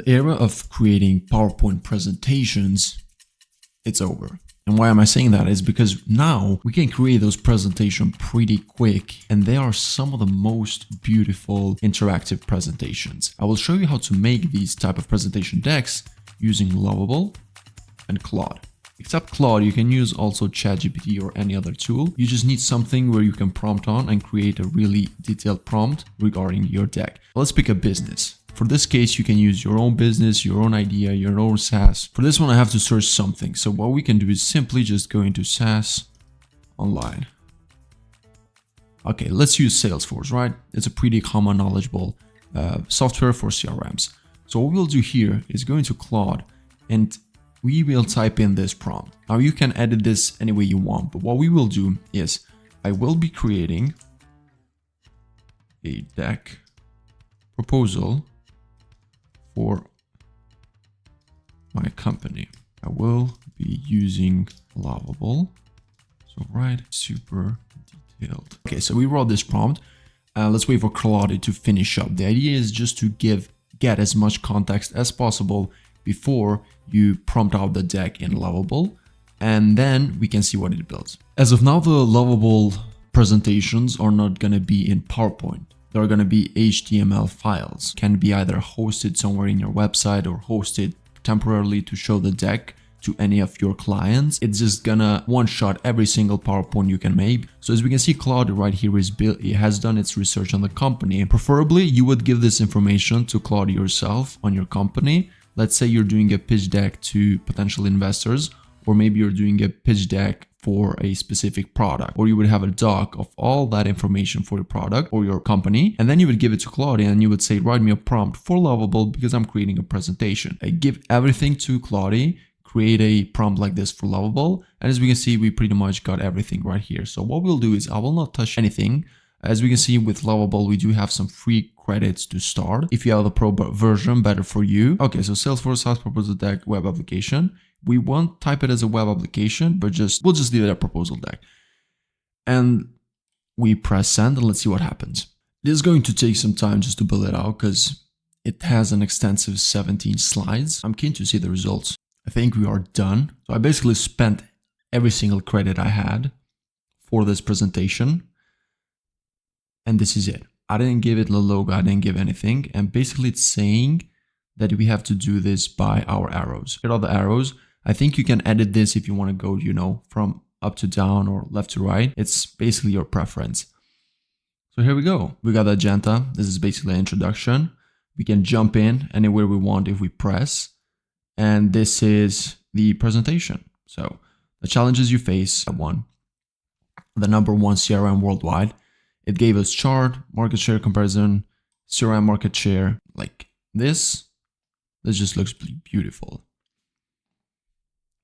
The era of creating PowerPoint presentations, it's over. And why am I saying that is because now we can create those presentations pretty quick, and they are some of the most beautiful interactive presentations. I will show you how to make these type of presentation decks using Lovable and Claude. Except Claude, you can use also ChatGPT or any other tool. You just need something where you can prompt on and create a really detailed prompt regarding your deck. Let's pick a business. For this case, you can use your own business, your own idea, your own SaaS. For this one, I have to search something. So what we can do is simply just go into SaaS online. Okay, let's use Salesforce, right? It's a pretty common, knowledgeable software for CRMs. So what we'll do here is go into Claude and we will type in this prompt. Now you can edit this any way you want, but what we will do is I will be creating a deck proposal for my company. I will be using Lovable. So write super detailed. Okay, so we wrote this prompt. Let's wait for Claude to finish up. The idea is just to get as much context as possible before you prompt out the deck in Lovable, and then we can see what it builds. As of now, the Lovable presentations are not going to be in PowerPoint. They're going to be HTML files. Can be either hosted somewhere in your website or hosted temporarily to show the deck to any of your clients. It's just gonna one-shot every single PowerPoint you can make. So as we can see, Claude right here is built. It has done its research on the company. Preferably, you would give this information to Claude yourself on your company. Let's say you're doing a pitch deck to potential investors, or maybe you're doing a pitch deck for a specific product, or you would have a doc of all that information for your product or your company, and then you would give it to Claude and you would say, write me a prompt for Lovable because I'm creating a presentation. I give everything to Claude, create a prompt like this for Lovable, and as we can see, we pretty much got everything right here. So what we'll do is I will not touch anything. As we can see with Lovable, we do have some free credits to start. If you have the pro version, better for you. Okay, so Salesforce SaaS proposal deck web application. We won't type it as a web application, but we'll just leave it a proposal deck. And we press send and let's see what happens. This is going to take some time just to build it out because it has an extensive 17 slides. I'm keen to see the results. I think we are done. So I basically spent every single credit I had for this presentation. And this is it. I didn't give it the logo, I didn't give anything. And basically it's saying that we have to do this by our arrows. Here are the arrows. I think you can edit this if you want to go, from up to down or left to right. It's basically your preference. So here we go. We got the agenda. This is basically an introduction. We can jump in anywhere we want if we press. And this is the presentation. So the challenges you face, one, the #1 CRM worldwide. It gave us chart, market share comparison, CRM market share, like this. This just looks beautiful.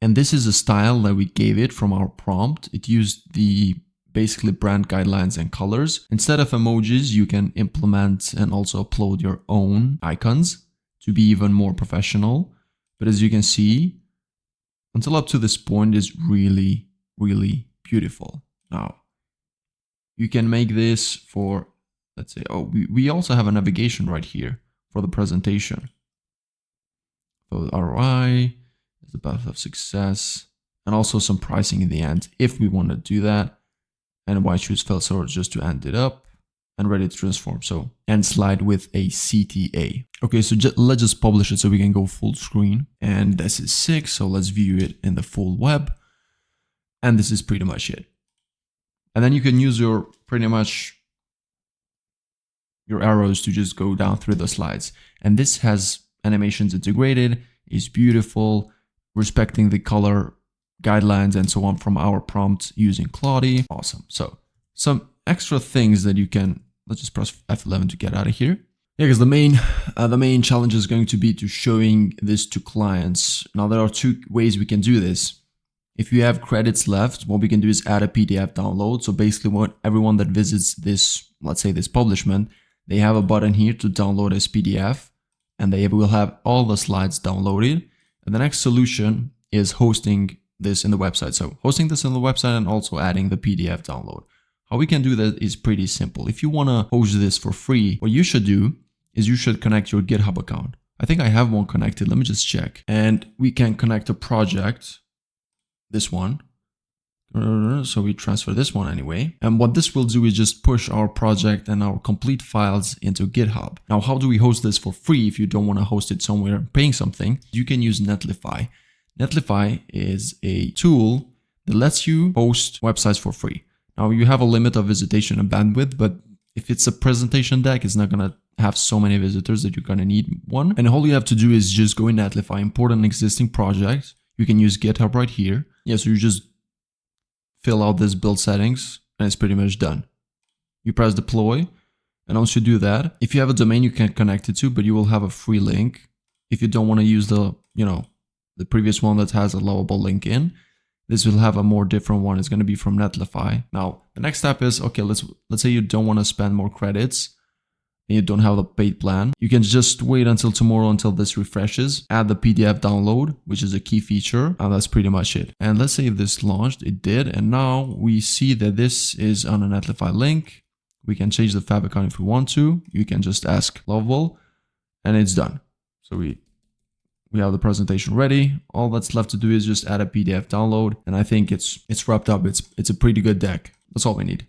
And this is a style that we gave it from our prompt. It used the basically brand guidelines and colors. Instead of emojis, you can implement and also upload your own icons to be even more professional. But as you can see, until up to this point is really, really beautiful. Now, you can make this for, let's say, we also have a navigation right here for the presentation. So ROI is the path of success, and also some pricing in the end if we want to do that. And why choose Vercel just to end it up and ready to transform. So end slide with a CTA. Okay, so let's just publish it so we can go full screen. And this is 6, so let's view it in the full web. And this is pretty much it. And then you can use your arrows to just go down through the slides. And this has animations integrated, is beautiful, respecting the color guidelines and so on from our prompt using Claude. Awesome. So some extra things that you can, let's just press F11 to get out of here. Yeah, because the main challenge is going to be to showing this to clients. Now there are 2 ways we can do this. If you have credits left, what we can do is add a PDF download. So basically everyone that visits this, let's say this publishment, they have a button here to download as PDF and they will have all the slides downloaded. And the next solution is hosting this in the website. So hosting this in the website and also adding the PDF download. How we can do that is pretty simple. If you want to host this for free, what you should do is you should connect your GitHub account. I think I have one connected. Let me just check. And we can connect a project, this one. So we transfer this one anyway. And what this will do is just push our project and our complete files into GitHub. Now, how do we host this for free if you don't want to host it somewhere paying something? You can use Netlify. Netlify is a tool that lets you host websites for free. Now, you have a limit of visitation and bandwidth, but if it's a presentation deck, it's not going to have so many visitors that you're going to need one. And all you have to do is just go in Netlify, import an existing project. You can use GitHub right here. Yeah, so you just fill out this build settings and it's pretty much done. You press deploy, and once you do that, if you have a domain you can connect it to, but you will have a free link. If you don't want to use the previous one that has a Lovable link in, this will have a more different one. It's going to be from Netlify. Now, the next step is, okay, let's say you don't want to spend more credits and you don't have the paid plan. You can just wait until tomorrow until this refreshes, add the PDF download, which is a key feature, and that's pretty much it. And let's say if this launched, it did, and now we see that this is on a Netlify link. We can change the favicon if we want to. You can just ask Lovable, and it's done. So we have the presentation ready. All that's left to do is just add a PDF download, and I think it's wrapped up. It's a pretty good deck. That's all we need.